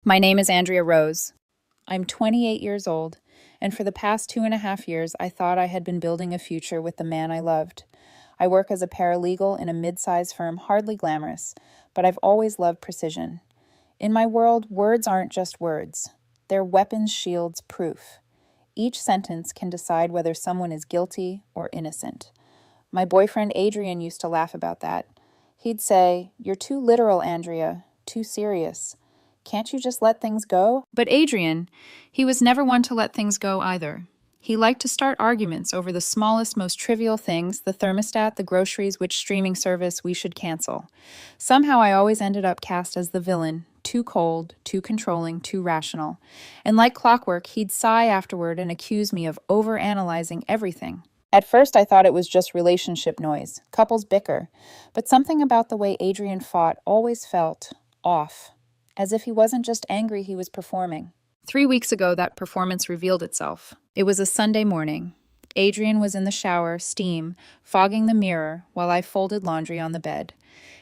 My name is Andrea Rose. I'm 28 years old, and for the past 2.5 years, I thought I had been building a future with the man I loved. I work as a paralegal in a mid-sized firm, hardly glamorous, but I've always loved precision. In my world, words aren't just words. They're weapons, shields, proof. Each sentence can decide whether someone is guilty or innocent. My boyfriend Adrian used to laugh about that. He'd say, "You're too literal, Andrea, too serious. Can't you just let things go?" But Adrian, he was never one to let things go either. He liked to start arguments over the smallest, most trivial things, the thermostat, the groceries, which streaming service we should cancel. Somehow I always ended up cast as the villain, too cold, too controlling, too rational. And like clockwork, he'd sigh afterward and accuse me of overanalyzing everything. At first, I thought it was just relationship noise, couples bicker, but something about the way Adrian fought always felt off, as if he wasn't just angry, he was performing. 3 weeks ago, that performance revealed itself. It was a Sunday morning. Adrian was in the shower, steam, fogging the mirror, while I folded laundry on the bed.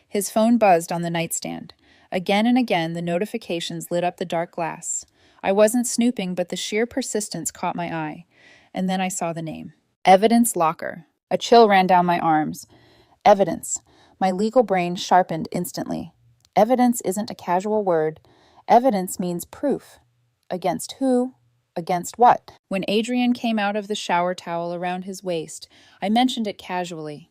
His phone buzzed on the nightstand. Again and again, the notifications lit up the dark glass. I wasn't snooping, but the sheer persistence caught my eye. And then I saw the name. Evidence Locker. A chill ran down my arms. Evidence. My legal brain sharpened instantly. Evidence isn't a casual word. Evidence means proof. Against who? Against what? When Adrian came out of the shower towel around his waist, I mentioned it casually.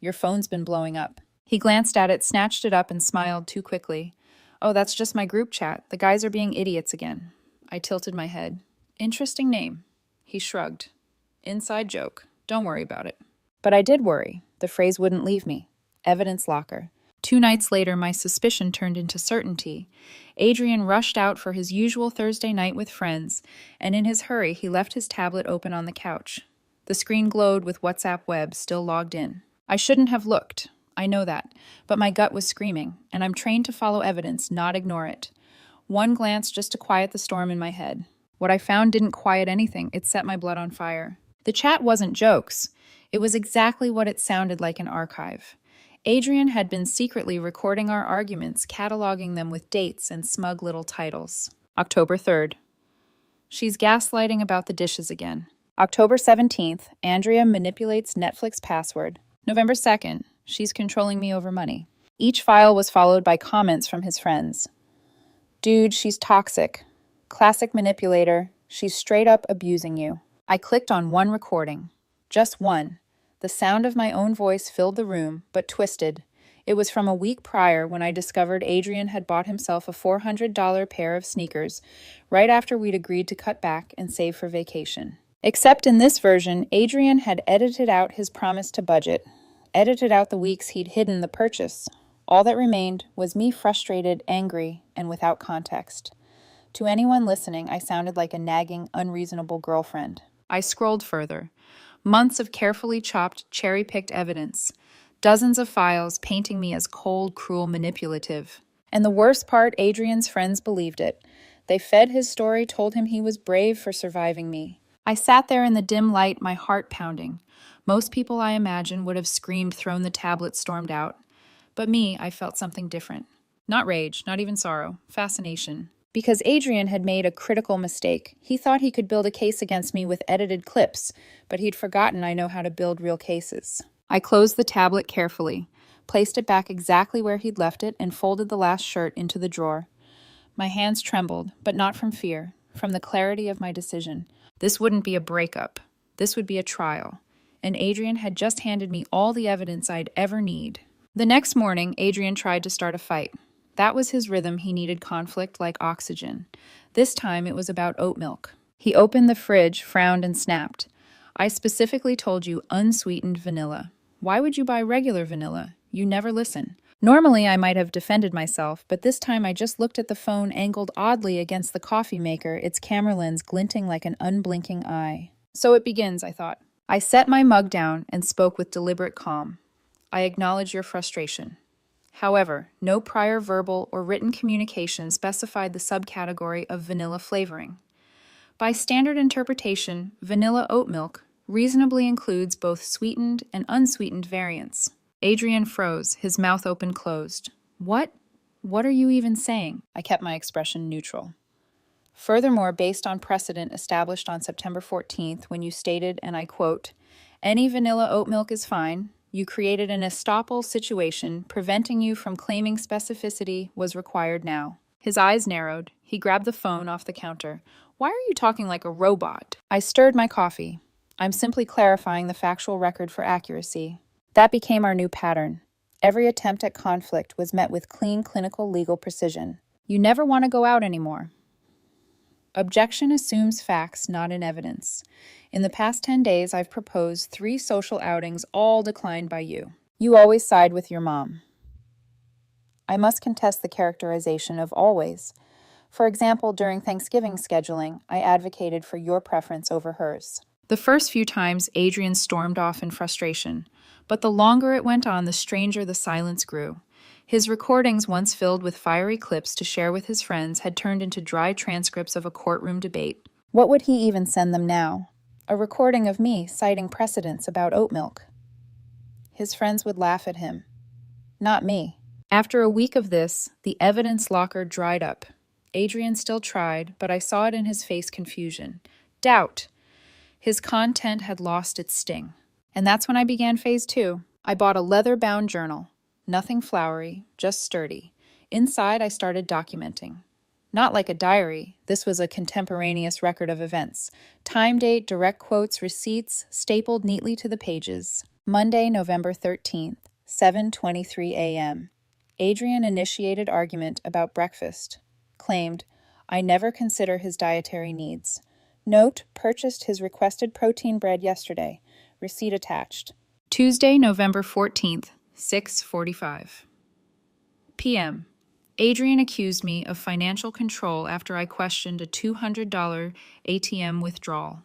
"Your phone's been blowing up." He glanced at it, snatched it up, and smiled too quickly. "Oh, that's just my group chat. The guys are being idiots again." I tilted my head. "Interesting name." He shrugged. "Inside joke. Don't worry about it." But I did worry. The phrase wouldn't leave me. Evidence Locker. 2 nights later, my suspicion turned into certainty. Adrian rushed out for his usual Thursday night with friends, and in his hurry, he left his tablet open on the couch. The screen glowed with WhatsApp web still logged in. I shouldn't have looked. I know that. But my gut was screaming, and I'm trained to follow evidence, not ignore it. One glance just to quiet the storm in my head. What I found didn't quiet anything. It set my blood on fire. The chat wasn't jokes. It was exactly what it sounded like, an archive. Adrian had been secretly recording our arguments, cataloging them with dates and smug little titles. October 3rd. She's gaslighting about the dishes again. October 17th. Andrea manipulates Netflix password. November 2nd. She's controlling me over money. Each file was followed by comments from his friends. "Dude, she's toxic. Classic manipulator. She's straight up abusing you." I clicked on one recording. Just one. The sound of my own voice filled the room, but twisted. It was from a week prior when I discovered Adrian had bought himself a $400 pair of sneakers, right after we'd agreed to cut back and save for vacation. Except in this version, Adrian had edited out his promise to budget, edited out the weeks he'd hidden the purchase. All that remained was me, frustrated, angry, and without context. To anyone listening, I sounded like a nagging, unreasonable girlfriend. I scrolled further. Months of carefully chopped, cherry-picked evidence. Dozens of files painting me as cold, cruel, manipulative. And the worst part, Adrian's friends believed it. They fed his story, told him he was brave for surviving me. I sat there in the dim light, my heart pounding. Most people, I imagine, would have screamed, thrown the tablet, stormed out. But me, I felt something different. Not rage, not even sorrow. Fascination. Because Adrian had made a critical mistake. He thought he could build a case against me with edited clips, but he'd forgotten I know how to build real cases. I closed the tablet carefully, placed it back exactly where he'd left it, and folded the last shirt into the drawer. My hands trembled, but not from fear, from the clarity of my decision. This wouldn't be a breakup. This would be a trial. And Adrian had just handed me all the evidence I'd ever need. The next morning, Adrian tried to start a fight. That was his rhythm. He needed conflict like oxygen. This time it was about oat milk. He opened the fridge, frowned, and snapped. "I specifically told you unsweetened vanilla. Why would you buy regular vanilla? You never listen." Normally I might have defended myself, but this time I just looked at the phone angled oddly against the coffee maker, its camera lens glinting like an unblinking eye. "So it begins," I thought. I set my mug down and spoke with deliberate calm. "I acknowledge your frustration. However, no prior verbal or written communication specified the subcategory of vanilla flavoring. By standard interpretation, vanilla oat milk reasonably includes both sweetened and unsweetened variants." Adrian froze, his mouth open closed. "What? What are you even saying? I kept my expression neutral. Furthermore, based on precedent established on September 14th, when you stated, and I quote, "Any vanilla oat milk is fine," you created an estoppel situation preventing you from claiming specificity was required now. His eyes narrowed. He grabbed the phone off the counter. "Why are you talking like a robot?" I stirred my coffee. "I'm simply clarifying the factual record for accuracy." That became our new pattern. Every attempt at conflict was met with clean clinical legal precision. "You never want to go out anymore." Objection assumes facts, not in evidence. In the past 10 days, I've proposed 3 social outings, all declined by you. You always side with your mom. I must contest the characterization of always. For example, during Thanksgiving scheduling, I advocated for your preference over hers. The first few times, Adrian stormed off in frustration, but the longer it went on, the stranger the silence grew. His recordings, once filled with fiery clips to share with his friends, had turned into dry transcripts of a courtroom debate. What would he even send them now? A recording of me citing precedents about oat milk. His friends would laugh at him. Not me. After a week of this, the evidence locker dried up. Adrian still tried, but I saw it in his face confusion. Doubt. His content had lost its sting. And that's when I began phase 2. I bought a leather-bound journal. Nothing flowery, just sturdy. Inside, I started documenting. Not like a diary, this was a contemporaneous record of events. Time date, direct quotes, receipts, stapled neatly to the pages. Monday, November 13th, 7:23 a.m. Adrian initiated argument about breakfast. Claimed, I never consider his dietary needs. Note, purchased his requested protein bread yesterday. Receipt attached. Tuesday, November 14th, 6:45 p.m. Adrian accused me of financial control after I questioned a $200 ATM withdrawal.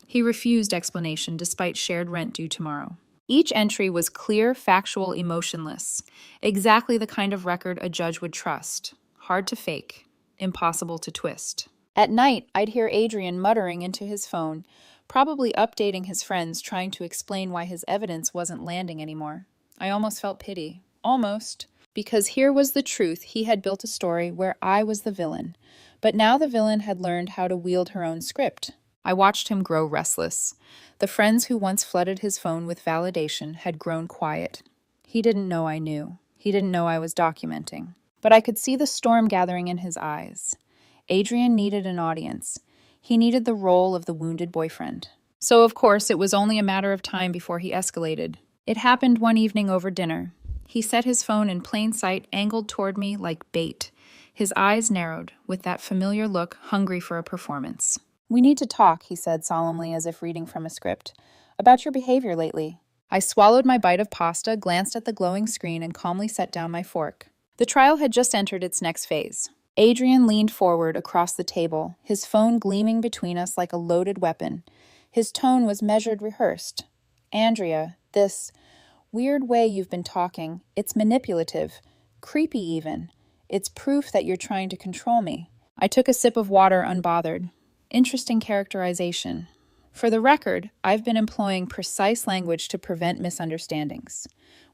He refused explanation despite shared rent due tomorrow. Each entry was clear, factual, emotionless. Exactly the kind of record a judge would trust. Hard to fake. Impossible to twist. At night, I'd hear Adrian muttering into his phone, probably updating his friends, trying to explain why his evidence wasn't landing anymore. I almost felt pity. Almost. Because here was the truth. He had built a story where I was the villain. But now the villain had learned how to wield her own script. I watched him grow restless. The friends who once flooded his phone with validation had grown quiet. He didn't know I knew. He didn't know I was documenting. But I could see the storm gathering in his eyes. Adrian needed an audience. He needed the role of the wounded boyfriend. So, of course, it was only a matter of time before he escalated. It happened one evening over dinner. He set his phone in plain sight, angled toward me like bait. His eyes narrowed, with that familiar look, hungry for a performance. We need to talk, he said solemnly, as if reading from a script. About your behavior lately. I swallowed my bite of pasta, glanced at the glowing screen, and calmly set down my fork. The trial had just entered its next phase. Adrian leaned forward across the table, his phone gleaming between us like a loaded weapon. His tone was measured, rehearsed. Andrea, this weird way you've been talking, it's manipulative, creepy even. It's proof that you're trying to control me. I took a sip of water unbothered. Interesting characterization. For the record, I've been employing precise language to prevent misunderstandings.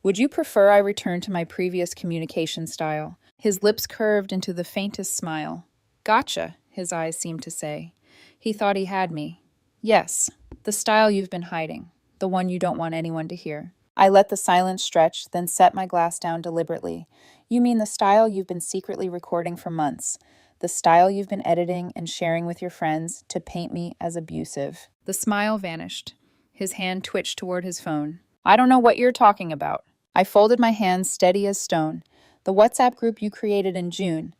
Would you prefer I return to my previous communication style? His lips curved into the faintest smile. Gotcha, his eyes seemed to say. He thought he had me. Yes, the style you've been hiding, the one you don't want anyone to hear. I let the silence stretch, then set my glass down deliberately. You mean the style you've been secretly recording for months, the style you've been editing and sharing with your friends to paint me as abusive. The smile vanished. His hand twitched toward his phone. I don't know what you're talking about. I folded my hands steady as stone. The WhatsApp group you created in June.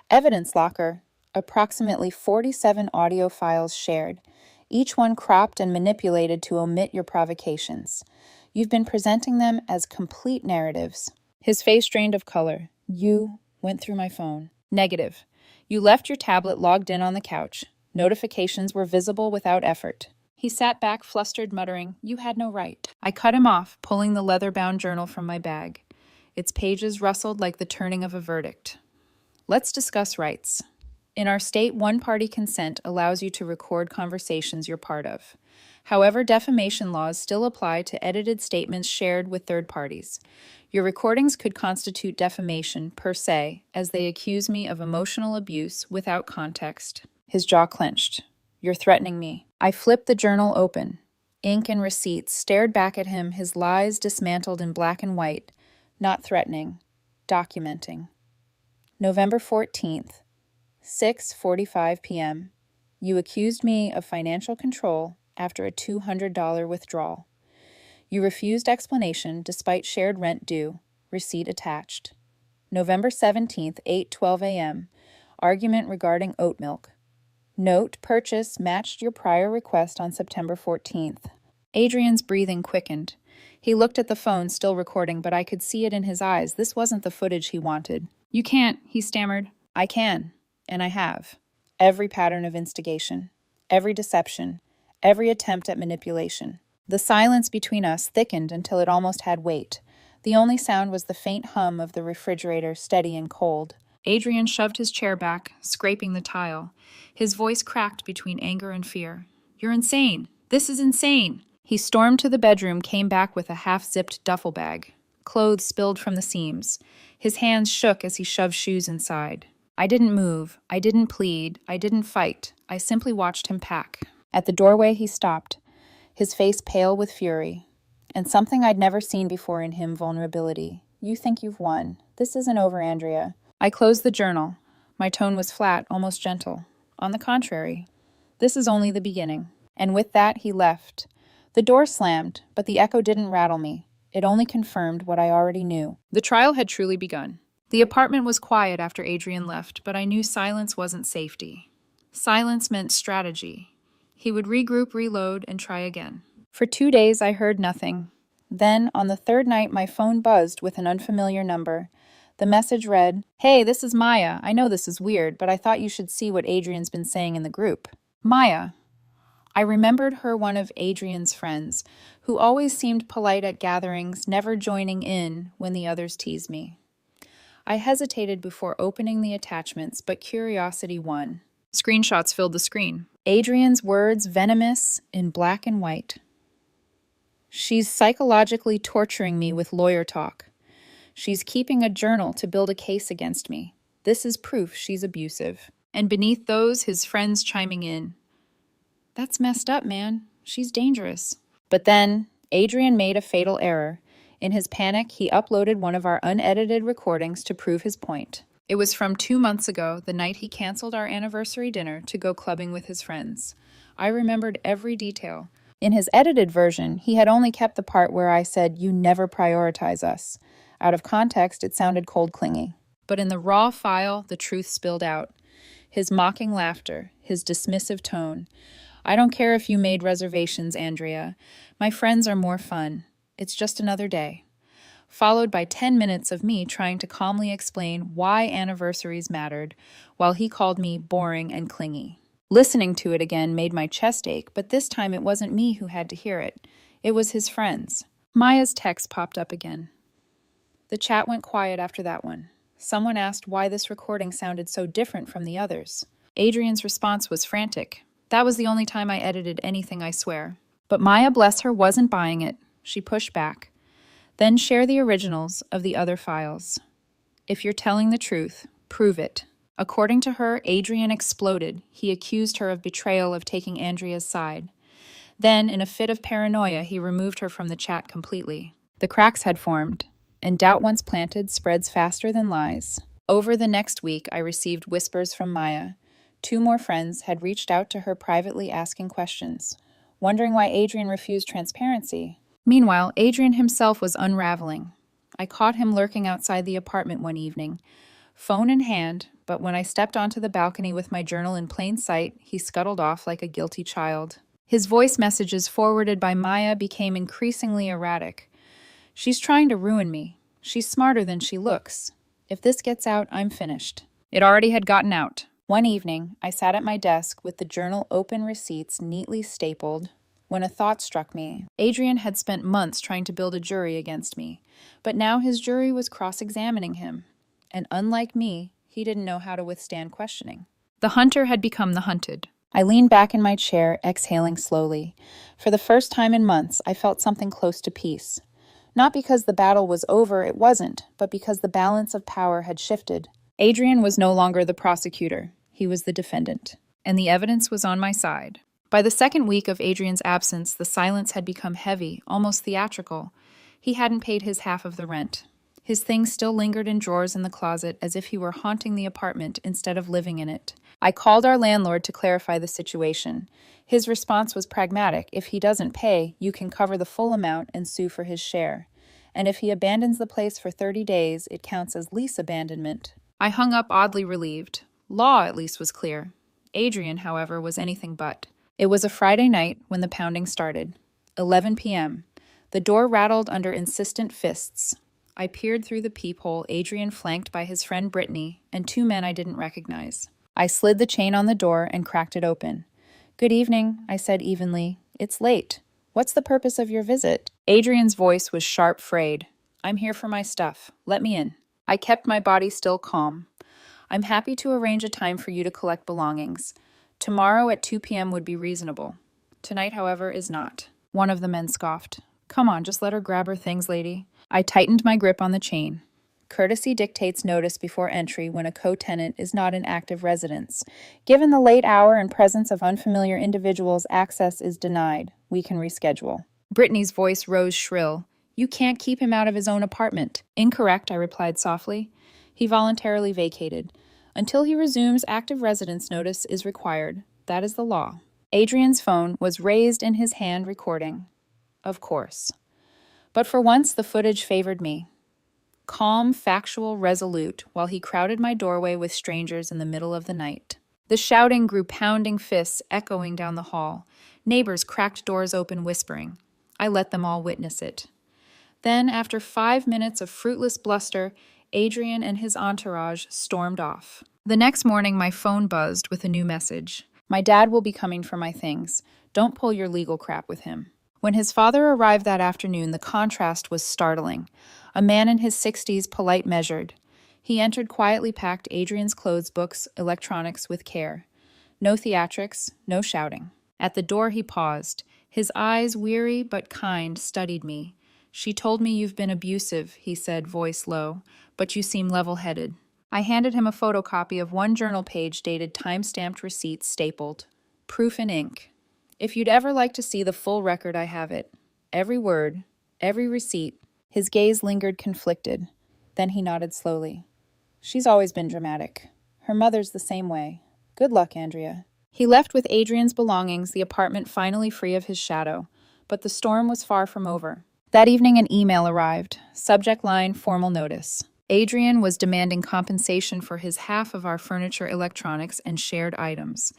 Evidence locker. Approximately 47 audio files shared, each one cropped and manipulated to omit your provocations. You've been presenting them as complete narratives. His face drained of color. You went through my phone. Negative. You left your tablet logged in on the couch. Notifications were visible without effort. He sat back, flustered, muttering, You had no right. I cut him off, pulling the leather-bound journal from my bag. Its pages rustled like the turning of a verdict. Let's discuss rights. In our state, one-party consent allows you to record conversations you're part of. However, defamation laws still apply to edited statements shared with third parties. Your recordings could constitute defamation per se, as they accuse me of emotional abuse without context. His jaw clenched. You're threatening me. I flipped the journal open. Ink and receipts stared back at him, his lies dismantled in black and white. Not threatening. Documenting. November 14th, 6:45 p.m. You accused me of financial control after a $200 withdrawal. You refused explanation despite shared rent due. Receipt attached. November 17th, 8:12 a.m. Argument regarding oat milk. Note, purchase matched your prior request on September 14th. Adrian's breathing quickened. He looked at the phone, still recording, but I could see it in his eyes. This wasn't the footage he wanted. You can't, he stammered. I can, and I have. Every pattern of instigation, every deception, every attempt at manipulation. The silence between us thickened until it almost had weight. The only sound was the faint hum of the refrigerator, steady and cold. Adrian shoved his chair back, scraping the tile. His voice cracked between anger and fear. You're insane. This is insane. He stormed to the bedroom, came back with a half-zipped duffel bag. Clothes spilled from the seams. His hands shook as he shoved shoes inside. I didn't move. I didn't plead. I didn't fight. I simply watched him pack. At the doorway, he stopped, his face pale with fury. And something I'd never seen before in him, vulnerability. You think you've won. This isn't over, Andrea. I closed the journal. My tone was flat, almost gentle. On the contrary, this is only the beginning. And with that, he left. The door slammed, but the echo didn't rattle me. It only confirmed what I already knew. The trial had truly begun. The apartment was quiet after Adrian left, but I knew silence wasn't safety. Silence meant strategy. He would regroup, reload, and try again. For 2 days, I heard nothing. Then, on the third night, my phone buzzed with an unfamiliar number. The message read, Hey, this is Maya. I know this is weird, but I thought you should see what Adrian's been saying in the group. Maya. I remembered her, one of Adrian's friends, who always seemed polite at gatherings, never joining in when the others teased me. I hesitated before opening the attachments, but curiosity won. Screenshots filled the screen. Adrian's words venomous in black and white. She's psychologically torturing me with lawyer talk. She's keeping a journal to build a case against me. This is proof she's abusive. And beneath those, his friends chiming in. That's messed up, man. She's dangerous. But then, Adrian made a fatal error. In his panic, he uploaded one of our unedited recordings to prove his point. It was from 2 months ago, the night he canceled our anniversary dinner to go clubbing with his friends. I remembered every detail. In his edited version, he had only kept the part where I said, You never prioritize us. Out of context, it sounded cold clingy. But in the raw file, the truth spilled out. His mocking laughter, his dismissive tone. I don't care if you made reservations, Andrea. My friends are more fun. It's just another day. Followed by 10 minutes of me trying to calmly explain why anniversaries mattered, while he called me boring and clingy. Listening to it again made my chest ache, but this time it wasn't me who had to hear it. It was his friends. Maya's text popped up again. The chat went quiet after that one. Someone asked why this recording sounded so different from the others. Adrian's response was frantic. That was the only time I edited anything, I swear. But Maya, bless her, wasn't buying it. She pushed back. Then share the originals of the other files. If you're telling the truth, prove it. According to her, Adrian exploded. He accused her of betrayal, of taking Andrea's side. Then, in a fit of paranoia, he removed her from the chat completely. The cracks had formed, and doubt once planted spreads faster than lies. Over the next week, I received whispers from Maya. 2 more friends had reached out to her privately asking questions, wondering why Adrian refused transparency. Meanwhile, Adrian himself was unraveling. I caught him lurking outside the apartment one evening, phone in hand, but when I stepped onto the balcony with my journal in plain sight, he scuttled off like a guilty child. His voice messages forwarded by Maya became increasingly erratic. She's trying to ruin me. She's smarter than she looks. If this gets out, I'm finished. It already had gotten out. One evening, I sat at my desk with the journal open, receipts neatly stapled, when a thought struck me. Adrian had spent months trying to build a jury against me, but now his jury was cross-examining him. And unlike me, he didn't know how to withstand questioning. The hunter had become the hunted. I leaned back in my chair, exhaling slowly. For the first time in months, I felt something close to peace. Not because the battle was over, it wasn't, but because the balance of power had shifted. Adrian was no longer the prosecutor. He was the defendant. And the evidence was on my side. By the second week of Adrian's absence, the silence had become heavy, almost theatrical. He hadn't paid his half of the rent. His things still lingered in drawers in the closet as if he were haunting the apartment instead of living in it. I called our landlord to clarify the situation. His response was pragmatic. If he doesn't pay, you can cover the full amount and sue for his share. And if he abandons the place for 30 days, it counts as lease abandonment. I hung up oddly relieved. Law, at least, was clear. Adrian, however, was anything but. It was a Friday night when the pounding started. 11 p.m. The door rattled under insistent fists. I peered through the peephole, Adrian flanked by his friend Brittany and two men I didn't recognize. I slid the chain on the door and cracked it open. "Good evening," I said evenly. "It's late. What's the purpose of your visit?" Adrian's voice was sharp, frayed. "I'm here for my stuff. Let me in." I kept my body still calm. "I'm happy to arrange a time for you to collect belongings. Tomorrow at 2 p.m. would be reasonable. Tonight, however, is not." One of the men scoffed. "Come on, just let her grab her things, lady." I tightened my grip on the chain. Courtesy dictates notice before entry when a co-tenant is not in active residence. Given the late hour and presence of unfamiliar individuals, access is denied. We can reschedule. Brittany's voice rose shrill. "You can't keep him out of his own apartment." "Incorrect," I replied softly. "He voluntarily vacated. Until he resumes, active residence notice is required. That is the law." Adrian's phone was raised in his hand, recording. Of course. But for once, the footage favored me. Calm, factual, resolute, while he crowded my doorway with strangers in the middle of the night. The shouting grew pounding fists echoing down the hall. Neighbors cracked doors open, whispering. I let them all witness it. Then, after 5 minutes of fruitless bluster, Adrian and his entourage stormed off. The next morning, my phone buzzed with a new message. "My dad will be coming for my things. Don't pull your legal crap with him." When his father arrived that afternoon, the contrast was startling. A man in his 60s, polite, measured. He entered quietly, packed Adrian's clothes, books, electronics with care. No theatrics, no shouting. At the door he paused. His eyes, weary but kind, studied me. "She told me you've been abusive," he said, voice low, "but you seem level-headed." I handed him a photocopy of one journal page dated time-stamped receipts stapled. Proof in ink. "If you'd ever like to see the full record, I have it. Every word, every receipt." His gaze lingered conflicted. Then he nodded slowly. "She's always been dramatic. Her mother's the same way. Good luck, Andrea." He left with Adrian's belongings, the apartment finally free of his shadow. But the storm was far from over. That evening an email arrived. Subject line, formal notice. Adrian was demanding compensation for his half of our furniture, electronics, and shared items.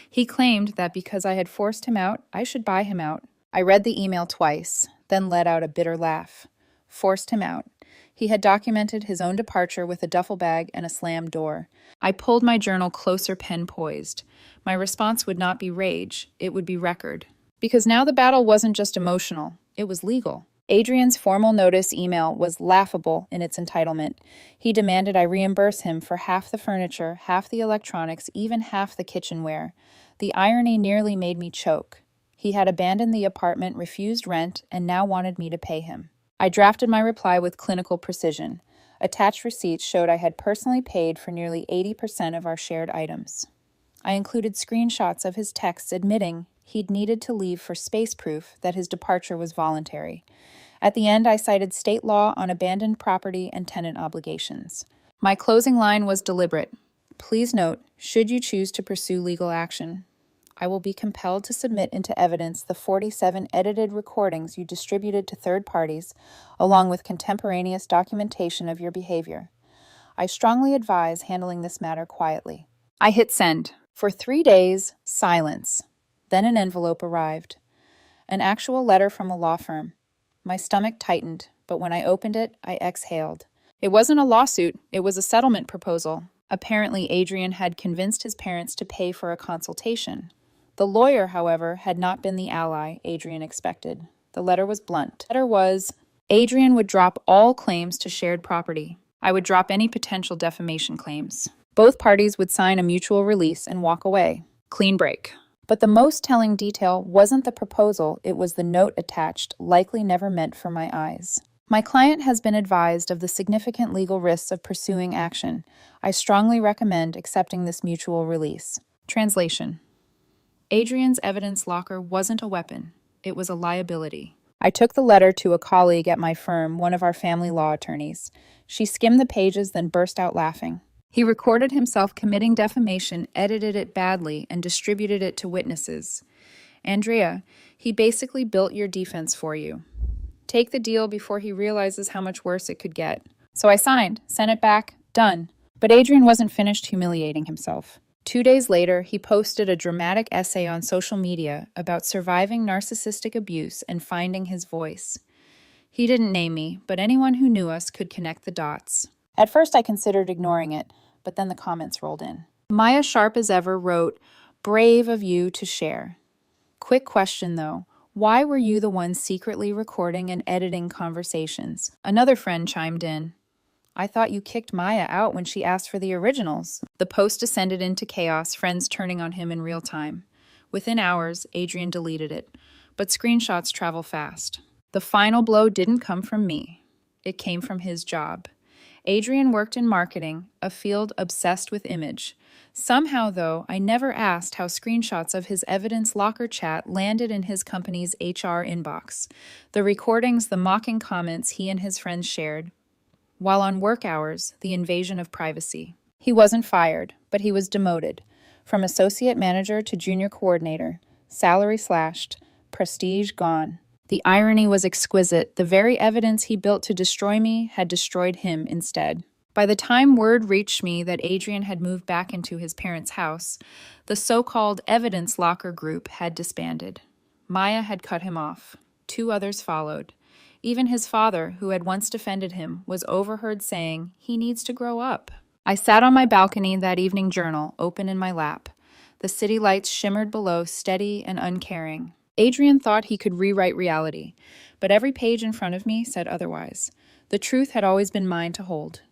He claimed that because I had forced him out, I should buy him out. I read the email twice, then let out a bitter laugh. Forced him out. He had documented his own departure with a duffel bag and a slammed door. I pulled my journal closer, pen poised. My response would not be rage, it would be record. Because now the battle wasn't just emotional, it was legal. Adrian's formal notice email was laughable in its entitlement. He demanded I reimburse him for half the furniture, half the electronics, even half the kitchenware. The irony nearly made me choke. He had abandoned the apartment, refused rent, and now wanted me to pay him. I drafted my reply with clinical precision. Attached receipts showed I had personally paid for nearly 80% of our shared items. I included screenshots of his texts admitting he'd needed to leave for space proof that his departure was voluntary. At the end, I cited state law on abandoned property and tenant obligations. My closing line was deliberate. Please note, should you choose to pursue legal action, I will be compelled to submit into evidence the 47 edited recordings you distributed to third parties, along with contemporaneous documentation of your behavior. I strongly advise handling this matter quietly. I hit send. For 3 days, silence. Then an envelope arrived. An actual letter from a law firm. My stomach tightened, but when I opened it, I exhaled. It wasn't a lawsuit, it was a settlement proposal. Apparently, Adrian had convinced his parents to pay for a consultation. The lawyer, however, had not been the ally Adrian expected. The letter was blunt. The letter was, Adrian would drop all claims to shared property. I would drop any potential defamation claims. Both parties would sign a mutual release and walk away. Clean break. But the most telling detail wasn't the proposal, it was the note attached, likely never meant for my eyes. My client has been advised of the significant legal risks of pursuing action. I strongly recommend accepting this mutual release. Translation: Adrian's evidence locker wasn't a weapon, it was a liability. I took the letter to a colleague at my firm, one of our family law attorneys. She skimmed the pages, then burst out laughing. He recorded himself committing defamation, edited it badly, and distributed it to witnesses. Andrea, he basically built your defense for you. Take the deal before he realizes how much worse it could get. So I signed, sent it back, done. But Adrian wasn't finished humiliating himself. 2 days later, he posted a dramatic essay on social media about surviving narcissistic abuse and finding his voice. He didn't name me, but anyone who knew us could connect the dots. At first, I considered ignoring it, but then the comments rolled in. Maya, sharp as ever, wrote, "Brave of you to share. Quick question, though. Why were you the one secretly recording and editing conversations?" Another friend chimed in. "I thought you kicked Maya out when she asked for the originals." The post descended into chaos, friends turning on him in real time. Within hours, Adrian deleted it, but screenshots travel fast. The final blow didn't come from me. It came from his job. Adrian worked in marketing, a field obsessed with image. Somehow, though, I never asked how screenshots of his evidence locker chat landed in his company's HR inbox. The recordings, the mocking comments he and his friends shared. While on work hours, the invasion of privacy. He wasn't fired, but he was demoted. From associate manager to junior coordinator. Salary slashed. Prestige gone. The irony was exquisite. The very evidence he built to destroy me had destroyed him instead. By the time word reached me that Adrian had moved back into his parents' house, the so-called evidence locker group had disbanded. Maya had cut him off. 2 others followed. Even his father, who had once defended him, was overheard saying, "He needs to grow up." I sat on my balcony, that evening journal, open in my lap. The city lights shimmered below, steady and uncaring. Adrian thought he could rewrite reality, but every page in front of me said otherwise. The truth had always been mine to hold.